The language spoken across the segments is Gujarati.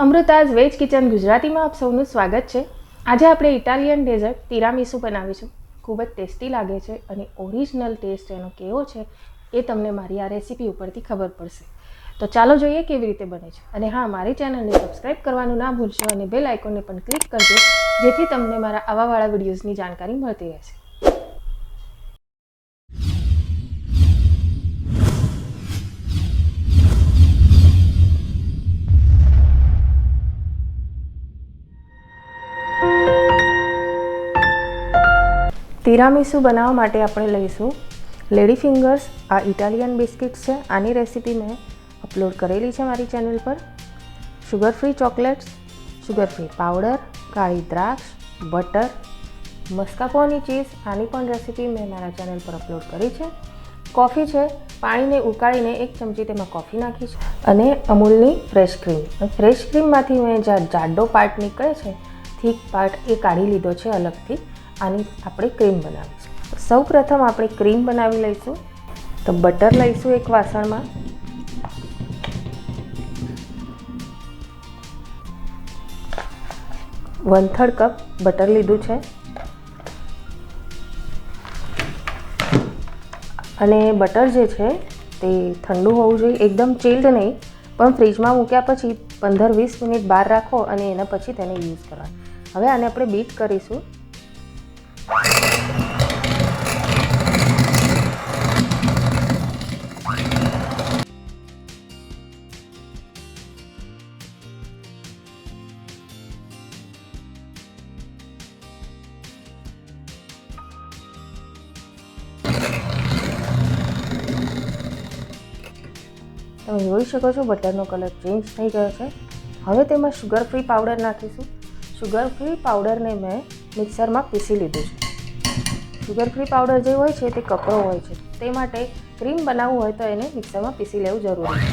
અમૃતાઝ વેજ કિચન ગુજરાતીમાં આપ સૌનું સ્વાગત છે। આજે આપણે ઇટાલિયન ડેઝર્ટ તિરામીસુ બનાવીશું। ખૂબ જ ટેસ્ટી લાગે છે અને ઓરિજિનલ ટેસ્ટ એનો કેવો છે એ તમને મારી આ રેસીપી ઉપરથી ખબર પડશે। તો ચાલો જોઈએ કેવી રીતે બને છે। અને હા, મારી ચેનલને સબસ્ક્રાઇબ કરવાનું ના ભૂલશો અને બેલ આઇકોનને પણ ક્લિક કરજો, જેથી તમને મારા આવાવાળા વિડીયોઝની જાણકારી મળતી રહેશે। તિરામીસુ બનાવવા માટે આપણે લઈશું લેડી ફિંગર્સ। આ ઇટાલિયન બિસ્કિટ્સ છે। આની રેસીપી મેં અપલોડ કરેલી છે મારી ચેનલ પર। Sugar free chocolates, sugar free powder, કાળી દ્રાક્ષ, બટર, મસ્કાપોની ચીઝ, આની પણ રેસીપી મેં મારા ચેનલ પર અપલોડ કરી છે। કોફી છે, પાણીને ઉકાળીને 1 ચમચી તેમાં કોફી નાખી છે, અને અમૂલની ફ્રેશ ક્રીમ। ફ્રેશ ક્રીમમાંથી મેં જે જાડો પાર્ટ નીકળે છે, થીક પાર્ટ, એ કાઢી લીધો છે અલગથી। આની આપણે ક્રીમ બનાવીશું। સૌ પ્રથમ આપણે ક્રીમ બનાવી લઈશું। તો બટર લઈશું એક વાસણમાં, વન-થર્ડ કપ બટર લીધું છે, અને બટર જે છે તે ઠંડુ હોવું જોઈએ, એકદમ ચિલ્ડ નહીં, પણ ફ્રીજમાં મૂક્યા પછી 15-20 મિનિટ બહાર રાખો અને એના પછી તેને યુઝ કરવા। હવે આને આપણે બીટ કરીશું। તમે જોઈ શકો છો બટરનો કલર ચેન્જ થઈ ગયો છે। હવે તેમાં શુગર ફ્રી પાવડર નાખીશું। શુગર ફ્રી પાવડરને મેં મિક્સરમાં પીસી લીધું છે। શુગર ફ્રી પાવડર જે હોય છે તે કકરો હોય છે, તે માટે ક્રીમ બનાવવું હોય તો એને મિક્સરમાં પીસી લેવું જરૂરી છે।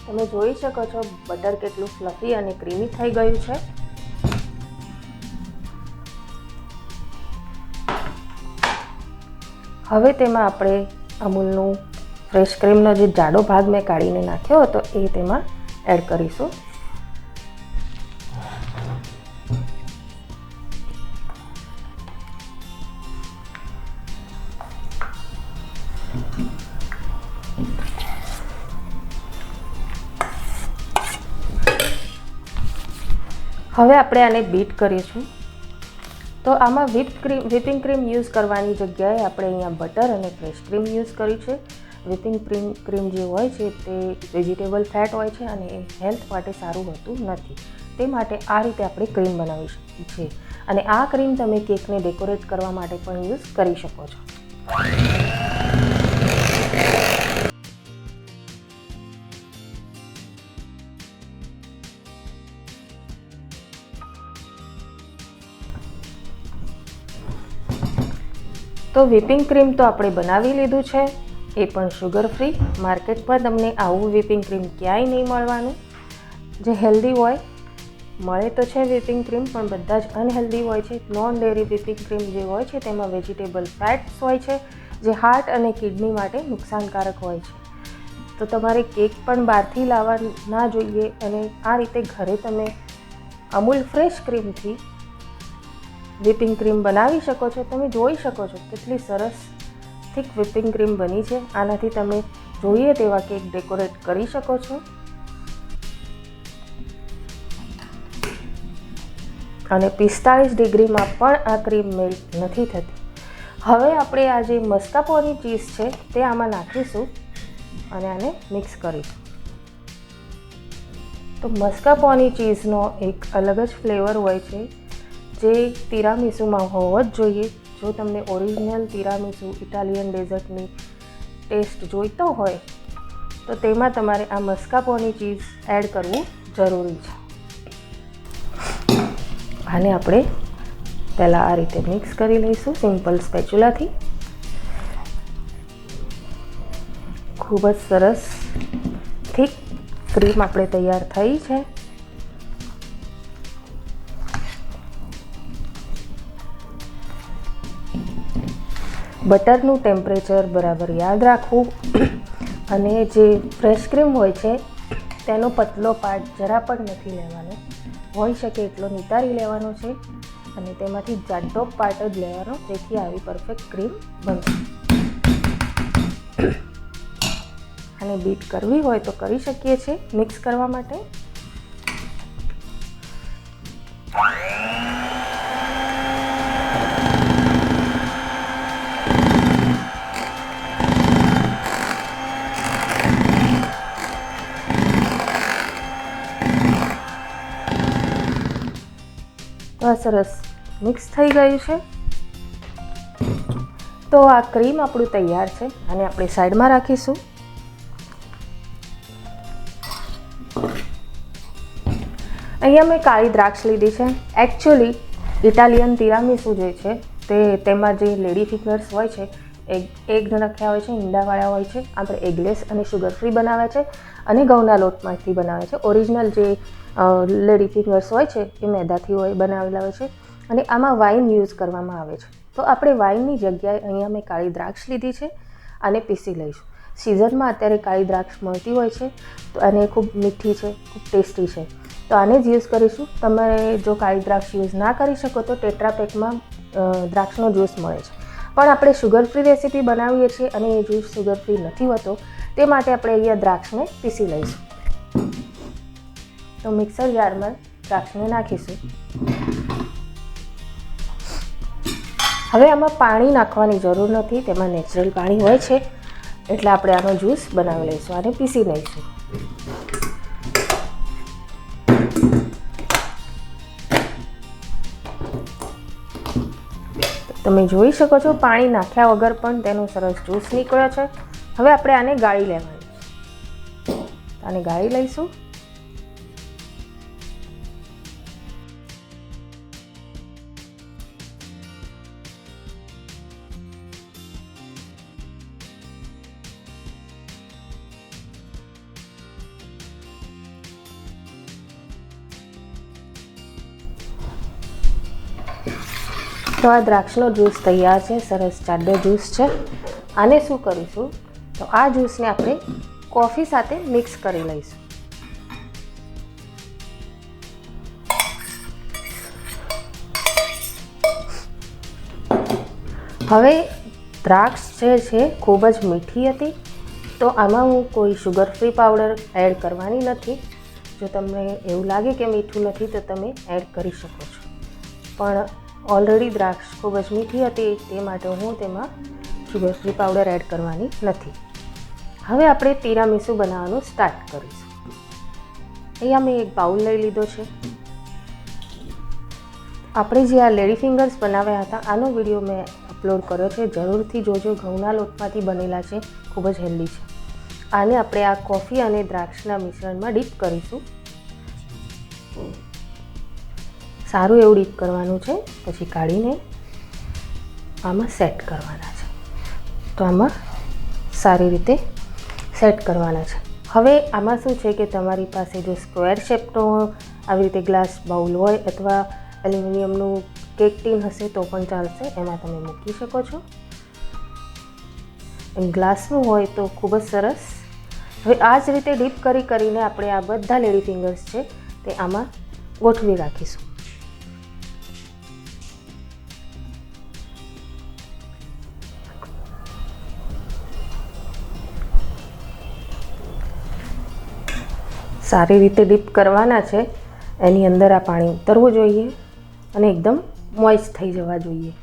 તમે જોઈ શકો છો બટર કેટલું ફ્લફી અને ક્રીમી થઈ ગયું છે। હવે તેમાં આપણે અમૂલનું ફ્રેશ ક્રીમનો જે જાડો ભાગ મેં કાઢીને નાખ્યો હતો એ તેમાં એડ કરીશું। હવે આપણે આને બીટ કરીશું। તો આમાં વિપિંગ ક્રીમ યુઝ કરવાની જગ્યાએ આપણે અહીંયા બટર અને ફ્રેશ ક્રીમ યુઝ કરી છે। વિપિંગ ક્રીમ જે હોય છે તે વેજીટેબલ ફેટ હોય છે અને એ હેલ્થ માટે સારું હોતું નથી, તે માટે આ રીતે આપણે ક્રીમ બનાવી શકીએ છીએ। અને આ ક્રીમ તમે કેકને ડેકોરેટ કરવા માટે પણ યુઝ કરી શકો છો। તો વિપિંગ ક્રીમ તો આપણે બનાવી લીધું છે, એ પણ શુગર ફ્રી। માર્કેટ પર તમને આવું વિપિંગ ક્રીમ ક્યાંય નહીં મળવાનું જે હેલ્ધી હોય। મળે તો છે વિપિંગ ક્રીમ, પણ બધા જ અનહેલ્ધી હોય છે। નોન ડેરી વિપિંગ ક્રીમ જે હોય છે તેમાં વેજીટેબલ ફેટ્સ હોય છે, જે હાર્ટ અને કિડની માટે નુકસાનકારક હોય છે। તો તમારે કેક પણ બહારથી લાવવા ના જોઈએ, અને આ રીતે ઘરે તમે અમૂલ ફ્રેશ ક્રીમથી વિપિંગ ક્રીમ બનાવી શકો છો। તમે જોઈ શકો છો કેટલી સરસ થીક વિપિંગ ક્રીમ બની છે। આનાથી તમે જોઈએ તેવા કેક ડેકોરેટ કરી શકો છો। અને 45 ડિગ્રીમાં પણ આ ક્રીમ મેલ્ટ નથી થતી। હવે આપણે આ જે મસ્કાપોની ચીઝ છે તે આમાં નાખીશું અને આને મિક્સ કરીશું। તો મસ્કાપોની ચીઝનો એક અલગ જ ફ્લેવર હોય છે, જે તિરામીસુમાં હોવો જ જોઈએ। જો તમને ઓરિજિનલ તિરામીસુ ઇટાલિયન ડેઝર્ટની ટેસ્ટ જોઈતો હોય તો તેમાં તમારે આ મસ્કાપોની ચીઝ એડ કરવું જરૂરી છે। આને આપણે પહેલાં આ રીતે મિક્સ કરી લઈશું સિમ્પલ સ્પેચ્યુલાથી। ખૂબ જ સરસ થીક ક્રીમ આપણે તૈયાર થઈ છે। બટરનું ટેમ્પરેચર બરાબર યાદ રાખવું અને જે ફ્રેશ ક્રીમ હોય છે તેનો પતલો પાર્ટ જરા પણ નથી લેવાનો, હોઈ શકે એટલો નિતારી લેવાનો છે અને તેમાંથી જાડો પાર્ટ જ લેવાનો, જેથી આવી પરફેક્ટ ક્રીમ બનશે. અને બીટ કરવી હોય તો કરી શકીએ છીએ મિક્સ કરવા માટે. તો આ સરસ મિક્સ થઈ ગયું છે. તો આ ક્રીમ આપણું તૈયાર છે અને આપણે સાઈડમાં રાખીશું. અહીંયા મેં કાળી દ્રાક્ષ લીધી છે. એકચ્યુઅલી ઇટાલિયન તિરામીસુ જે છે તેમાં જે લેડી ફિંગર્સ હોય છે એગ નાખ્યા હોય છે, ઈંડાવાળા હોય છે. આપણે એગલેસ અને શુગર ફ્રી બનાવે છે અને ઘઉંના લોટમાંથી બનાવે છે. ઓરિજિનલ જે લેડી ફિંગર્સ હોય છે એ મેદાથી બનાવેલા હોય છે અને આમાં વાઇન યુઝ કરવામાં આવે છે. તો આપણે વાઇનની જગ્યાએ અહીંયા મેં કાળી દ્રાક્ષ લીધી છે અને પીસી લઈશું. સિઝનમાં અત્યારે કાળી દ્રાક્ષ મળતી હોય છે તો અને ખૂબ મીઠી છે, ખૂબ ટેસ્ટી છે, તો આને જ યુઝ કરીશું. તમે જો કાળી દ્રાક્ષ યુઝ ના કરી શકો તો ટેટ્રા પેકમાં દ્રાક્ષનો જ્યુસ મળે છે, પણ આપણે શુગર ફ્રી રેસીપી બનાવીએ છીએ અને એ જ્યુસ શુગર ફ્રી નથી હોતો, તે માટે આપણે અહીંયા દ્રાક્ષને પીસી લઈશું. તો મિક્સર જારમાં દ્રાક્ષને નાખીશું. હવે આમાં પાણી નાખવાની જરૂર નથી, તેમાં નેચરલ પાણી હોય છે, એટલે આપણે આનો જ્યુસ બનાવી લઈશું. આને પીસી લઈશું. તમે જોઈ શકો છો પાણી નાખ્યા વગર પણ તેનો સરસ જ્યુસ નીકળ્યો છે. હવે આપણે આને ગાળી લેવાની. આને ગાળી લઈશું. તો આ દ્રાક્ષનો જ્યુસ તૈયાર છે. સરસ જાડો જ્યુસ છે. આને શું કરીશું તો આ જ્યુસને આપણે કોફી સાથે મિક્સ કરી લઈશું. હવે દ્રાક્ષ જે છે ખૂબ જ મીઠી હતી, તો આમાં હું કોઈ શુગર ફ્રી પાવડર એડ કરવાની નથી. જો તમને એવું લાગે કે મીઠું નથી તો તમે એડ કરી શકો છો, પણ ઓલરેડી દ્રાક્ષ ખૂબ જ મીઠી હતી તે માટે હું તેમાં શુગર ફ્રી પાવડર એડ કરવાની નથી. હવે આપણે તિરામીસુ બનાવવાનું સ્ટાર્ટ કરીશું. અહીંયા મેં એક બાઉલ લઈ લીધો છે. આપણે જે આ લેડી ફિંગર્સ બનાવ્યા હતા આનો વિડીયો મેં અપલોડ કર્યો છે, જરૂરથી જોજો. ઘઉંના લોટમાંથી બનેલા છે, ખૂબ જ હેલ્ધી છે. આને આપણે આ કોફી અને દ્રાક્ષના મિશ્રણમાં ડીપ કરીશું. સારું એવું ડીપ કરવાનું છે, પછી કાઢીને આમાં સેટ કરવાના છે. તો આમાં સારી રીતે સેટ કરવાના છે. હવે આમાં શું છે કે તમારી પાસે જો સ્ક્વેર શેપનો આવી રીતે ગ્લાસ બાઉલ હોય અથવા એલ્યુમિનિયમનું કેક ટીન હશે તો પણ ચાલશે, એમાં તમે મૂકી શકો છો. ગ્લાસનું હોય તો ખૂબ જ સરસ. હવે આ જ રીતે ડીપ કરીને આપણે આ બધા લેડી ફિંગર્સ છે તે આમાં ગોઠવી રાખીશું. સારી રીતે ડીપ કરવાના છે. એની અંદર આ પાણી ઉતરવું જોઈએ અને એકદમ મોઇસ્ટ થઈ જવા જોઈએ.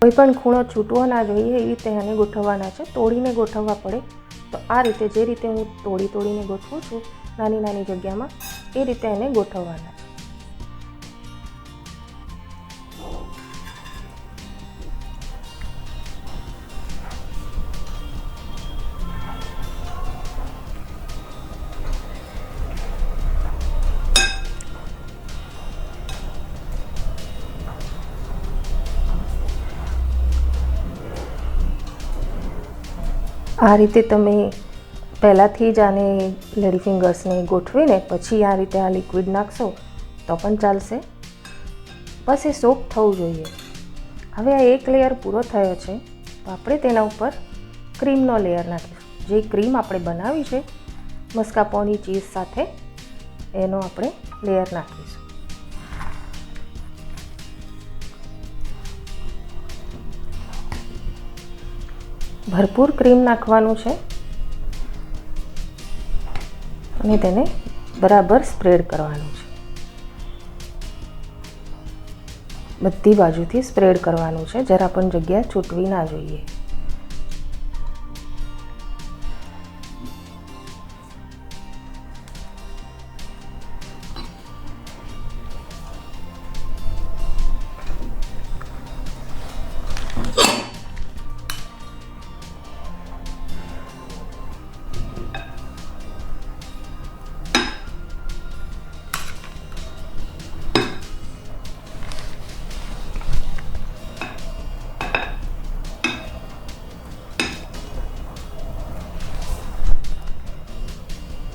કોઈ પણ ખૂણો છૂટવો ના જોઈએ એ રીતે આને ગોઠવવાના છે. તોડીને ગોઠવવા પડે તો આ રીતે જે રીતે હું તોડીને ગોઠવું છું નાની નાની જગ્યામાં, એ રીતે એને ગોઠવવાના છે. આ રીતે તમે પહેલાંથી જ આને લેડી ફિંગર્સને ગોઠવીને પછી આ રીતે આ લિક્વિડ નાખશો તો પણ ચાલશે. બસ એ સોક થવું જોઈએ. હવે આ એક લેયર પૂરો થયો છે તો આપણે તેના ઉપર ક્રીમનો લેયર નાખીશું. જે ક્રીમ આપણે બનાવી છે મસ્કાપોની ચીઝ સાથે એનો આપણે લેયર નાખીશું. ભરપૂર ક્રીમ નાખવાનું છે અને તેને બરાબર સ્પ્રેડ કરવાનું છે. બધી બાજુથી સ્પ્રેડ કરવાનું છે, જરા પણ જગ્યા છૂટવી ના જોઈએ.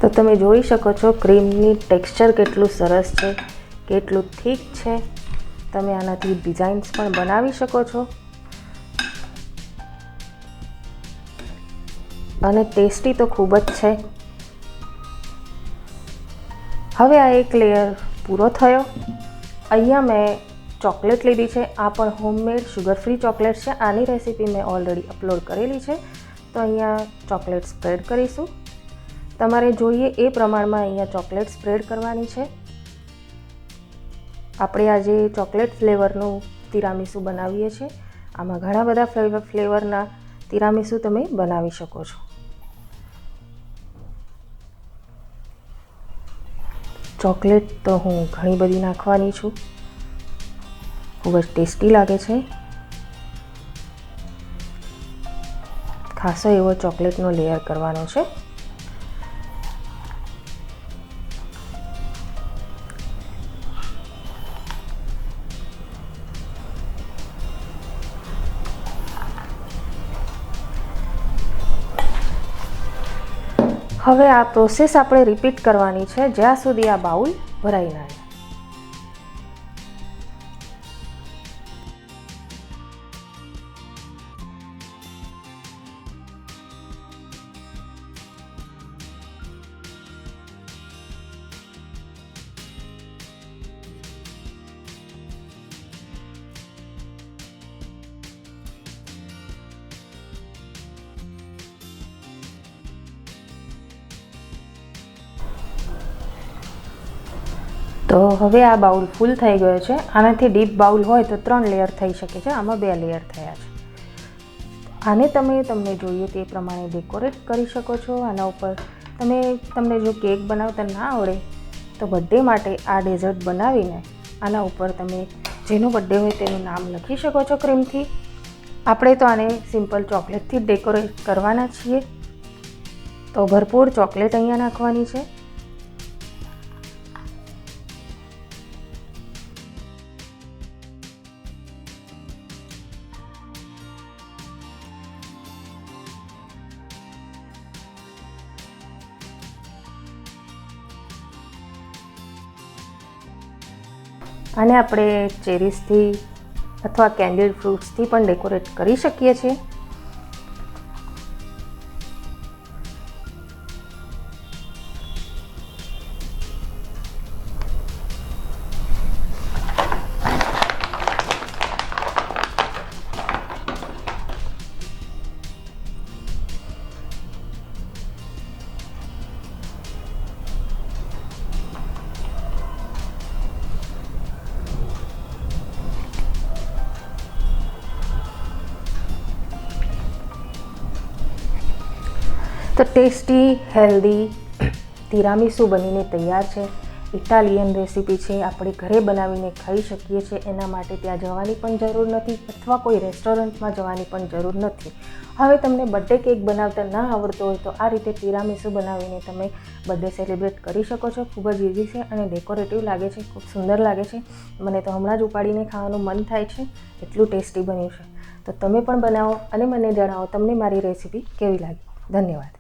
તો તમે જોઈ શકો છો ક્રીમની ટેક્સચર કેટલું સરસ છે, કેટલું થીક છે. તમે આનાથી ડિઝાઇન્સ પણ બનાવી શકો છો અને ટેસ્ટી તો ખૂબ જ છે. હવે આ એક લેયર પૂરો થયો. અહીંયા મેં ચોકલેટ લીધી છે. આ પણ હોમમેડ શુગર ફ્રી ચોકલેટ છે. આની રેસીપી મેં ઓલરેડી અપલોડ કરેલી છે. તો અહીંયા ચોકલેટ સ્પ્રેડ કરીશું. તમારે જોઈએ એ પ્રમાણમાં અહીંયા ચોકલેટ સ્પ્રેડ કરવાની છે. આપણે આજે ચોકલેટ ફ્લેવરનું તિરામીસુ બનાવીએ છીએ. આમાં ઘણા બધા ફ્લેવરના તિરામીસુ તમે બનાવી શકો છો. ચોકલેટ તો હું ઘણી બધી નાખવાની છું. ખૂબ જ ટેસ્ટી લાગે છે. ખાસો એવો ચોકલેટનો લેયર કરવાનો છે. હવે આ પ્રોસેસ આપણે રિપીટ કરવાની છે જ્યાં સુધી આ બાઉલ ભરાઈ ના જાય. તો હવે આ બાઉલ ફૂલ થઈ ગયો છે. આનાથી ડીપ બાઉલ હોય તો 3 લેયર થઈ શકે છે. આમાં 2 લેયર થયા છે. આને તમને જોઈએ તે પ્રમાણે ડેકોરેટ કરી શકો છો. આના ઉપર તમને જો કેક બનાવતા ના આવડે તો બર્થડે માટે આ ડેઝર્ટ બનાવીને આના ઉપર તમે જેનો બર્થડે હોય તેનું નામ લખી શકો છો ક્રીમથી. આપણે તો આને સિમ્પલ ચોકલેટથી ડેકોરેટ કરવાના છીએ. તો ભરપૂર ચોકલેટ અહીંયા નાખવાની છે. આને આપણે ચેરીસથી અથવા કેન્ડીડ ફ્રૂટ્સથી પણ ડેકોરેટ કરી શકીએ છીએ. તો ટેસ્ટી હેલ્ધી તિરામીસુ બનીને તૈયાર છે. ઇટાલિયન રેસીપી છે. આપણે ઘરે બનાવીને ખાઈ શકીએ છીએ. એના માટે ત્યાં જવાની પણ જરૂર નથી અથવા કોઈ રેસ્ટોરન્ટમાં જવાની પણ જરૂર નથી. હવે તમને બર્થડે કેક બનાવતા ના આવડતો હોય તો આ રીતે તિરામીસુ બનાવીને તમે બર્થડે સેલિબ્રેટ કરી શકો છો. ખૂબ જ ઇઝી છે અને ડેકોરેટિવ લાગે છે. ખૂબ સુંદર લાગે છે. મને તો હમણાં જ ઉપાડીને ખાવાનું મન થાય છે. એટલું ટેસ્ટી બન્યું છે. તો તમે પણ બનાવો અને મને જણાવો તમને મારી રેસીપી કેવી લાગી. ધન્યવાદ.